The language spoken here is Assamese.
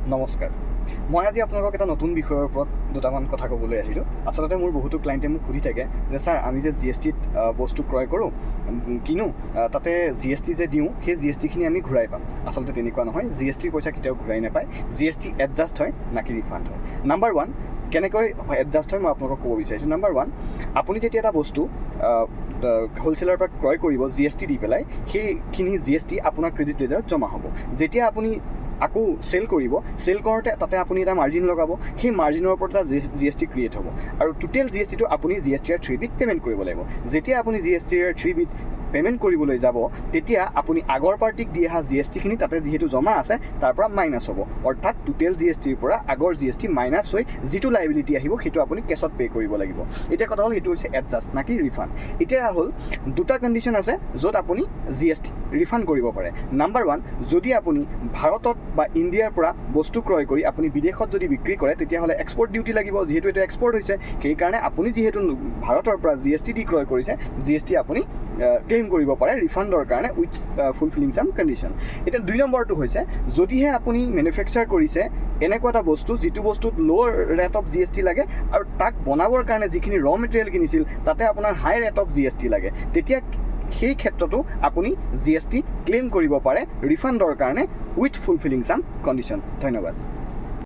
নমস্কাৰ। মই আজি আপোনালোকক এটা নতুন বিষয়ৰ ওপৰত দুটামান কথা ক'বলৈ আহিলোঁ। আচলতে মোৰ বহুতো ক্লাইণ্টে মোক সুধি থাকে যে ছাৰ আমি যে GSTত বস্তু ক্ৰয় কৰোঁ কিনো তাতে GST যে দিওঁ সেই GSTখিনি আমি ঘূৰাই পাম। আচলতে তেনেকুৱা নহয়, GSTৰ পইচা কেতিয়াও ঘূৰাই নাপায়। GST এডজাষ্ট হয় নাকি ৰিফাণ্ড হয়। নাম্বাৰ ওৱান, কেনেকৈ এডজাষ্ট হয় মই আপোনালোকক ক'ব বিচাৰিছোঁ। নাম্বাৰ ওৱান, আপুনি যেতিয়া এটা বস্তু হ'লচেলাৰৰ পৰা ক্ৰয় কৰিব GST দি পেলাই, সেইখিনি GST আপোনাৰ ক্ৰেডিট লেজাৰত জমা হ'ব। যেতিয়া আপুনি আকৌ চেল কৰিব, চেল কৰোঁতে তাতে আপুনি এটা মাৰ্জিন লগাব, সেই মাৰ্জিনৰ ওপৰত এটা GST ক্ৰিয়েট হ'ব আৰু টোটেল GSTটো আপুনি GSTৰ 3B পে'মেণ্ট কৰিব লাগিব। যেতিয়া আপুনি GSTৰ 3B পে'মেণ্ট কৰিবলৈ যাব, তেতিয়া আপুনি আগৰ পাৰ্টিক দি অহা GSTখিনি তাতে যিহেতু জমা আছে তাৰ পৰা মাইনাছ হ'ব। অৰ্থাৎ টোটেল GSTৰ পৰা আগৰ GST মাইনাছ হৈ যিটো লাইবিলিটি আহিব সেইটো আপুনি কেছত পে' কৰিব লাগিব। এতিয়া কথা হ'ল সেইটো হৈছে এডজাষ্ট নাকি ৰিফাণ্ড। এতিয়া হ'ল দুটা কণ্ডিশ্যন আছে য'ত আপুনি GST ৰিফাণ্ড কৰিব পাৰে। নাম্বাৰ ওৱান, যদি আপুনি ভাৰতত বা ইণ্ডিয়াৰ পৰা বস্তু ক্ৰয় কৰি আপুনি বিদেশত যদি বিক্ৰী কৰে, তেতিয়াহ'লে এক্সপৰ্ট ডিউটি লাগিব। যিহেতু এইটো এক্সপৰ্ট হৈছে, সেইকাৰণে আপুনি যিহেতু ভাৰতৰ পৰা GST দি ক্ৰয় কৰিছে, GST আপুনি ক্লেইম কৰিব পাৰে ৰিফাণ্ডৰ কাৰণে উইথ ফুলফিলিং চাম কণ্ডিশ্যন। এতিয়া 2 নম্বৰটো হৈছে, যদিহে আপুনি মেনুফেকচাৰ কৰিছে এনেকুৱা এটা বস্তু যিটো বস্তুত ল'ৰ ৰেট অফ GST লাগে আৰু তাক বনাবৰ কাৰণে যিখিনি ৰ মেটেৰিয়েল কিনিছিল তাতে আপোনাৰ হাই ৰেট অফ GST লাগে, তেতিয়া সেই ক্ষেত্ৰতো আপুনি GST ক্লেইম কৰিব পাৰে ৰিফাণ্ডৰ কাৰণে উইথ ফুলফিলিং চাম কণ্ডিশ্যন। ধন্যবাদ।